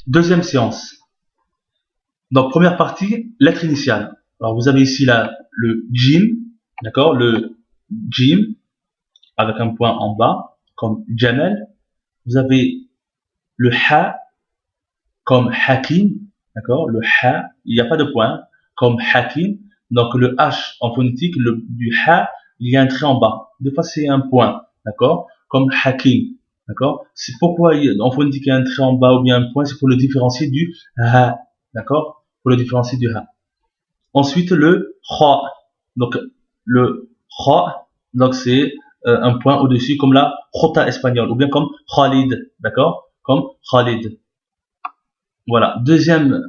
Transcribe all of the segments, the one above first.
Deuxième séance. Donc, première partie, lettre initiale. Alors, vous avez ici là le jim, d'accord, le jim, avec un point en bas, comme Jamel. Vous avez le ha, comme Hakim, d'accord, le ha, il n'y a pas de point, comme Hakim. Donc, le H en phonétique, du ha, il y a un trait en bas. Des fois, c'est un point, d'accord, comme Hakim, d'accord. C'est pourquoi en phonétique, il y a un trait en bas ou bien un point, c'est pour le différencier du ha, d'accord, pour le différencier du ha. Ensuite, le kha. Donc, le kha, donc c'est un point au-dessus, comme la jota espagnole, ou bien comme Khalid, d'accord, comme Khalid. Voilà. Deuxième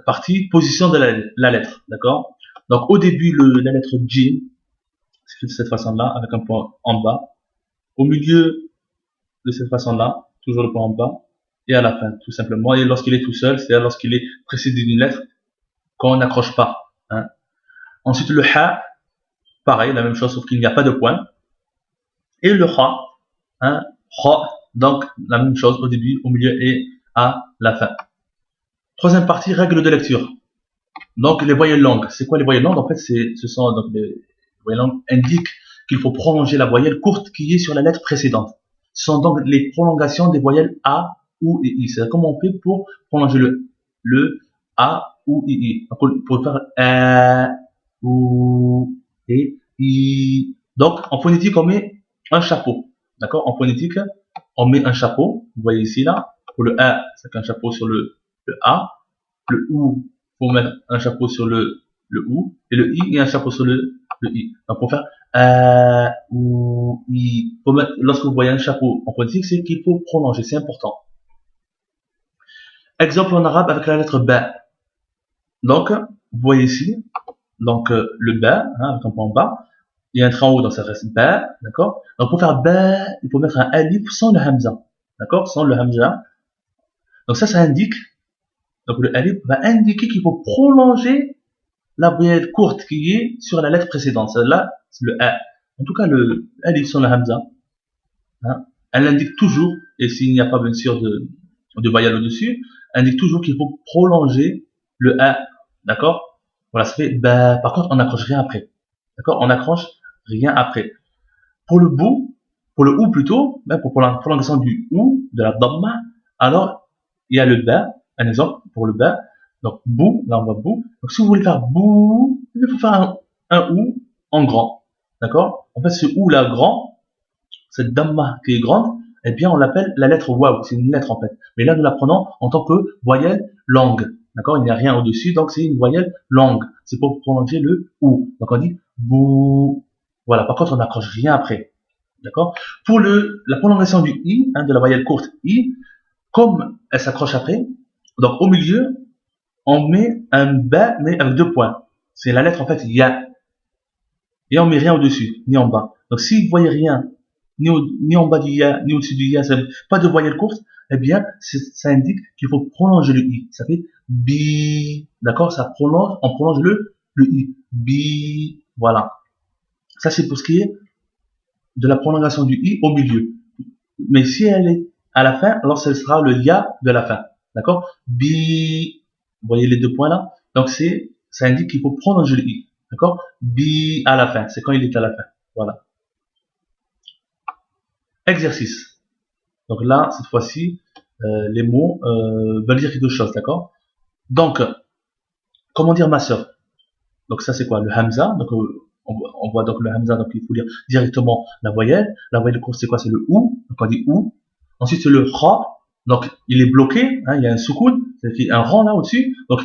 partie, position de la lettre, d'accord. Donc, au début, la lettre J, c'est de cette façon-là, avec un point en bas. Au milieu, de cette façon-là, toujours le point en bas. Et à la fin, tout simplement. Et lorsqu'il est tout seul, c'est-à-dire lorsqu'il est précédé d'une lettre qu'on n'accroche pas. Hein. Ensuite, le ha, pareil, la même chose, sauf qu'il n'y a pas de point. Et le kha, hein, kha, donc la même chose au début, au milieu et à la fin. Troisième partie, règles de lecture. Donc les voyelles longues. C'est quoi les voyelles longues? En fait, ce sont donc les voyelles longues indiquent qu'il faut prolonger la voyelle courte qui est sur la lettre précédente. Ce sont donc les prolongations des voyelles A, ou et I. C'est comment on fait pour prolonger le A ou I. Pour faire A, ou et I. Donc en phonétique, on met un chapeau. D'accord? En phonétique, on met un chapeau. Vous voyez ici là. Pour le A, c'est un chapeau sur le A. Le OU, faut mettre un chapeau sur le OU. Et le I et un chapeau sur le I. Donc pour faire OU, I. Faut mettre, lorsque vous voyez un chapeau en phonétique, c'est qu'il faut prolonger. C'est important. Exemple en arabe avec la lettre Ba. Donc, vous voyez ici, donc le Ba, hein, avec un point en bas. Il y a un trait en haut, donc ça reste Ba, d'accord. Donc pour faire Ba, il faut mettre un alif sans le hamza, d'accord, sans le hamza. Donc ça indique, donc le alif va indiquer qu'il faut prolonger la voyelle courte qui est sur la lettre précédente. Celle-là, c'est le A. En tout cas, le alif sans le hamza, hein, elle indique toujours, et s'il n'y a pas bien sûr de voyelle au-dessus, indique toujours qu'il faut prolonger le A, d'accord. Voilà, ça fait Ba. Par contre, on n'accroche rien après, d'accord, on n'accroche rien après. Pour le bout, pour le ou plutôt, pour la prolongation du ou, de la dhamma, alors il y a le ba, un exemple pour le ba, donc bou, là on voit bou. Donc si vous voulez faire bou, il faut faire un ou en grand, d'accord. En fait, ce ou là grand, cette dhamma qui est grande, eh bien on l'appelle la lettre waw, c'est une lettre en fait. Mais là nous la prenons en tant que voyelle longue, d'accord. Il n'y a rien au-dessus, donc c'est une voyelle longue. C'est pour prolonger le ou. Donc on dit bou. Voilà. Par contre, on n'accroche rien après. D'accord? Pour la prolongation du i, hein, de la voyelle courte i, comme elle s'accroche après, donc au milieu, on met un ba, mais avec deux points. C'est la lettre en fait ya. Et on met rien au-dessus, ni en bas. Donc si vous voyez rien, ni en bas du ya, ni au-dessus du ya, pas de voyelle courte, eh bien, ça indique qu'il faut prolonger le i. Ça fait bi. D'accord? Ça prolonge, on prolonge le i. Bi. Voilà. Ça, c'est pour ce qui est de la prolongation du i au milieu. Mais si elle est à la fin, alors ce sera le ya de la fin. D'accord? Bi. Vous voyez les deux points là? Donc ça indique qu'il faut prolonger le i. D'accord? Bi à la fin. C'est quand il est à la fin. Voilà. Exercice. Donc là, cette fois-ci, les mots veulent dire quelque chose. D'accord? Donc, comment dire ma sœur? Donc ça c'est quoi? Le hamza. Donc on voit donc le hamza, donc il faut lire directement la voyelle. La voyelle courte c'est quoi? C'est le ou. Donc on dit ou. Ensuite c'est le kha. Donc il est bloqué, hein, il y a un soukoun, c'est un rang là au-dessus. Donc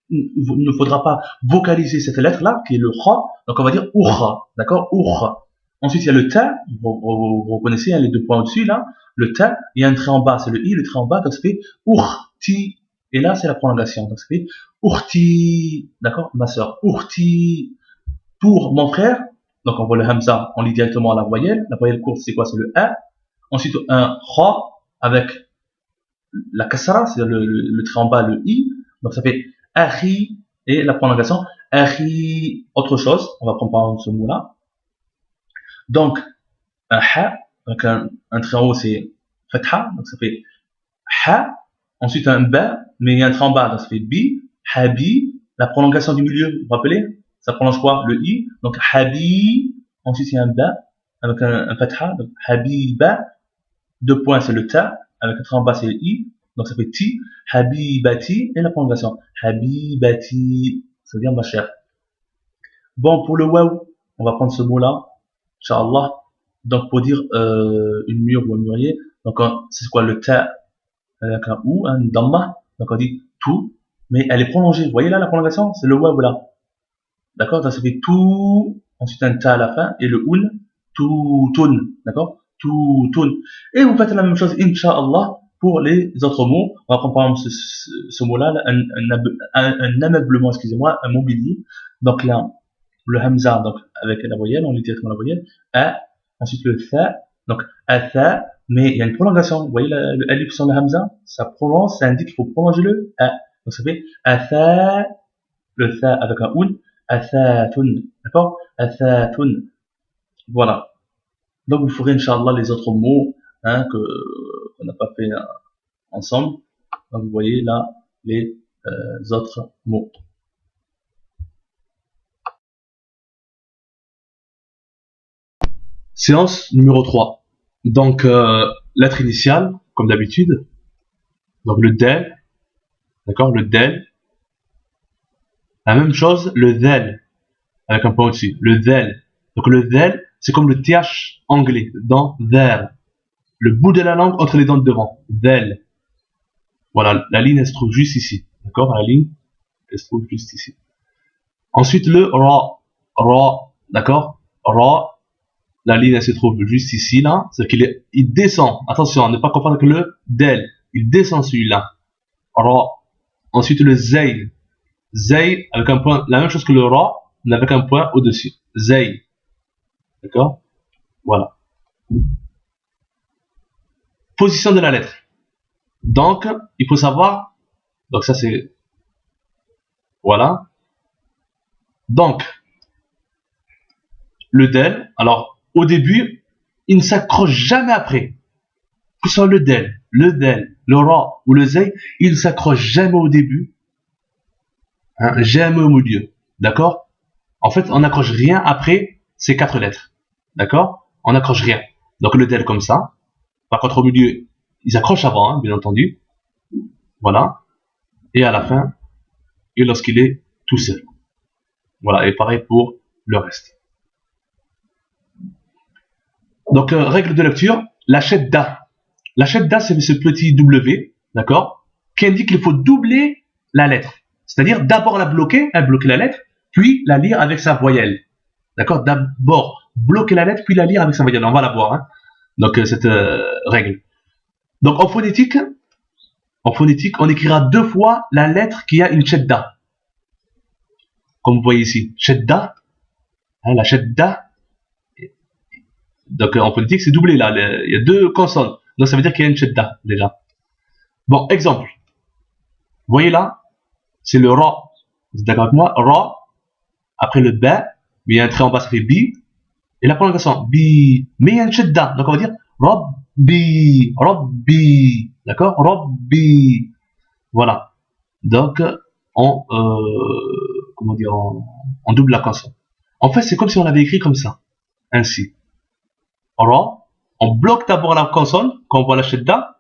il ne faudra pas vocaliser cette lettre là qui est le kha. Donc on va dire oukha, d'accord? Oukha. Ensuite il y a le ta. Vous reconnaissez hein, les deux points au-dessus là. Le ta, il y a un trait en bas, c'est le i, le trait en bas, donc ça fait ourti. Et là c'est la prolongation. Donc ça fait Ourti, d'accord, ma sœur, Ourti, pour mon frère, donc on voit le hamza, on lit directement la voyelle courte c'est quoi? C'est le a, ensuite un kha avec la kasra, c'est le trait en bas, le i, donc ça fait akhi, et la prolongation, akhi, autre chose, on va comprendre ce mot-là, donc un ha, donc un trait en haut c'est fatha, donc ça fait ha, ensuite un ba, mais il y a un trait en bas, donc ça fait bi, habi, la prolongation du milieu, vous vous rappelez? Ça prolonge quoi? Le i, donc habi, ensuite il y a un ba, avec un fatha, donc habiba, deux points c'est le ta, avec un trait en bas c'est le i, donc ça fait ti, habibati, et la prolongation, habibati, ça veut dire ma chère. Bon, pour le waw, on va prendre ce mot-là, Inch'Allah. Donc, pour dire une mûre ou un mûrier, donc c'est quoi le ta avec un ou, un damma, donc on dit tout, mais elle est prolongée. Vous voyez là la prolongation? C'est le waw là. D'accord? Donc ça fait tout, ensuite un ta à la fin, et le un, tout, toun. D'accord? Tout, toun. Et vous faites la même chose, Inch'Allah, pour les autres mots. On va prendre par exemple ce mot-là, un ameublement, excusez-moi, un mobilier. Donc là, le hamza, donc avec la voyelle, on lit directement la voyelle, a, ensuite le tha, donc atha, mais il y a une prolongation. Vous voyez le alif sur le hamza, ça prolonge, ça indique qu'il faut prolonger le a. Donc ça fait atha, le tha avec un un, athatun, d'accord? Athatun. Voilà. Donc vous ferez Inch'Allah les autres mots hein, qu'on n'a pas fait ensemble. Donc vous voyez là les autres mots. Séance numéro 3. Donc, lettre initiale, comme d'habitude. Donc, le del. D'accord, le del. La même chose, le del. Avec un point au-dessus. Le del. Donc, le del, c'est comme le th anglais. Dans there. Le bout de la langue entre les dents de devant. Del. Voilà, la ligne, elle se trouve juste ici. D'accord, la ligne, elle se trouve juste ici. Ensuite, le ra. Ra. D'accord, ra. La ligne, elle se trouve juste ici, là. C'est-à-dire qu'il descend. Attention, ne pas confondre avec le del. Il descend celui-là. Ra. Ensuite, le zay. Zay, avec un point, la même chose que le ra, mais avec un point au-dessus. Zay. D'accord? Voilà. Position de la lettre. Donc, il faut savoir, donc ça c'est, voilà. Donc, le del, alors, au début, il ne s'accroche jamais après. Que ce soit le del, le ra ou le zay, il ne s'accroche jamais au début, hein, jamais au milieu. D'accord? En fait, on n'accroche rien après ces 4 lettres. D'accord? On n'accroche rien. Donc le del comme ça. Par contre, au milieu, ils accrochent avant, hein, bien entendu. Voilà. Et à la fin, et lorsqu'il est tout seul. Voilà. Et pareil pour le reste. Donc, règle de lecture, la shedda. La shedda, c'est ce petit W, d'accord, qui indique qu'il faut doubler la lettre. C'est-à-dire d'abord la bloquer, bloquer la lettre, puis la lire avec sa voyelle. D'accord? D'abord bloquer la lettre, puis la lire avec sa voyelle. On va la voir. Hein. Donc, cette règle. Donc, en phonétique, on écrira 2 fois la lettre qui a une shedda. Comme vous voyez ici. Shedda. Hein, la shedda. Donc, en phonétique, c'est doublé là. Il y a 2 consonnes. Donc, ça veut dire qu'il y a une shedda déjà. Bon, exemple. Vous voyez là, c'est le ra. Vous êtes d'accord avec moi? Ra. Après le ba, il y a un trait en bas, ça fait bi. Et la prolongation, bi. Mais il y a une shedda. Donc, on va dire Rabbi. Rabbi. D'accord? Rabbi. Voilà. Donc, comment dire, on double la consonne. En fait, c'est comme si on l'avait écrit comme ça. Ainsi. Ra. On bloque d'abord la consonne, quand on voit la shedda.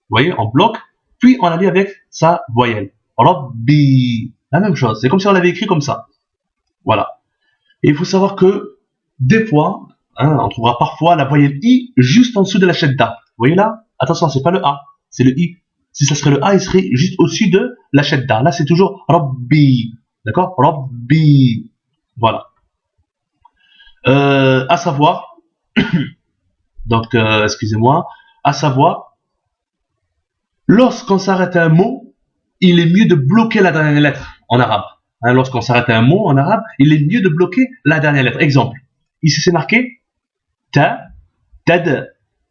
Vous voyez, on bloque. Puis, on la lit avec sa voyelle. Rabbi. La même chose. C'est comme si on l'avait écrit comme ça. Voilà. Et il faut savoir que, des fois, hein, on trouvera parfois la voyelle I juste en dessous de la shedda. Vous voyez là? Attention, c'est pas le A, c'est le I. Si ça serait le A, il serait juste au-dessus de la shedda. Là, c'est toujours Rabbi. D'accord? Rabbi. Voilà. À savoir, donc, excusez-moi, à savoir, lorsqu'on s'arrête à un mot, il est mieux de bloquer la dernière lettre en arabe. Hein, lorsqu'on s'arrête à un mot en arabe, il est mieux de bloquer la dernière lettre. Exemple, ici c'est marqué ta, ted,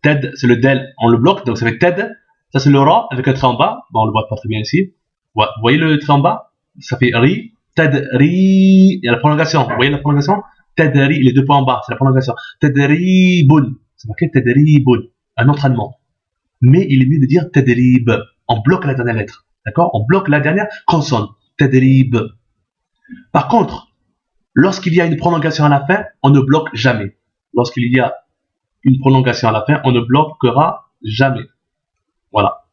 ted, c'est le del, on le bloque, donc ça fait ted. Ça c'est le ra avec un trait en bas, bon, on le voit pas très bien ici. Ouais, vous voyez le trait en bas? Ça fait ri, ted, ri, il y a la prolongation, vous voyez la prolongation? Ted, ri, les 2 points en bas, c'est la prolongation. Ted, ri, bun, c'est marqué ted, ri, bun, un entraînement. Mais il est mieux de dire ted, ri, b. on bloque la dernière lettre. D'accord? On bloque la dernière consonne. Tadrib. Par contre, lorsqu'il y a une prolongation à la fin, on ne bloque jamais. Lorsqu'il y a une prolongation à la fin, on ne bloquera jamais. Voilà.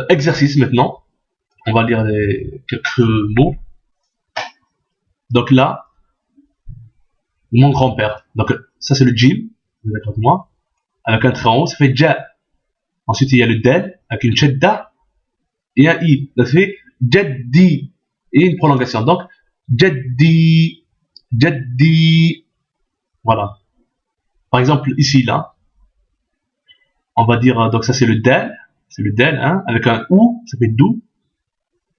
Exercice maintenant. On va lire quelques mots. Donc là, mon grand-père. Donc ça c'est le jim, vous êtes d'accord avec moi, avec un trait en haut, ça fait ja. Ensuite il y a le del avec une shedda et un i. Ça fait jaddi et une prolongation. Donc jaddi, jaddi. Voilà. Par exemple ici là, on va dire donc ça c'est le del, hein, avec un ou, ça fait dou,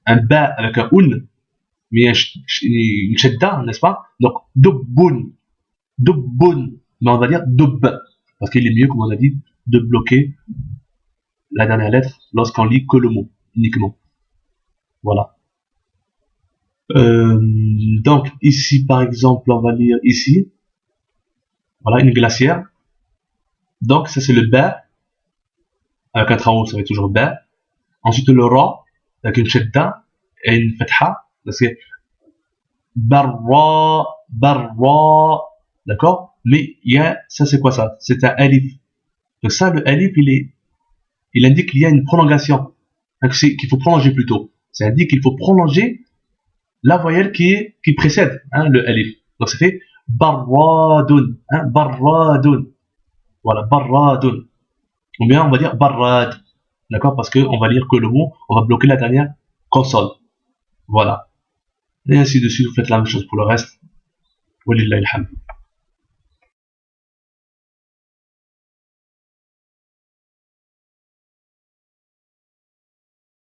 un ba avec un un, mais une shedda, n'est-ce pas? Donc dubbun. Dubbun, mais on va dire dubb, parce qu'il est mieux, comme on a dit, de bloquer la dernière lettre lorsqu'on lit que le mot, uniquement. Voilà. Donc, ici, par exemple, on va lire ici, voilà, une glacière. Donc, ça c'est le ba, avec un trait en haut, ça va être toujours ba. Ensuite, le ra, avec une shedda et une fatha, c'est barra, barra, d'accord? Mais il y a, ça c'est quoi ça? C'est un alif. Donc ça, le alif, il indique qu'il y a une prolongation. Donc qu'il faut prolonger plutôt. Ça indique qu'il faut prolonger la voyelle qui précède, hein, le alif. Donc ça fait barradun, hein, barradun. Voilà, barradun. Ou bien on va dire barrad. D'accord? Parce qu'on va lire que le mot, on va bloquer la dernière consonne. Voilà. Et ainsi de suite, vous faites la même chose pour le reste. Walillahi alhamd.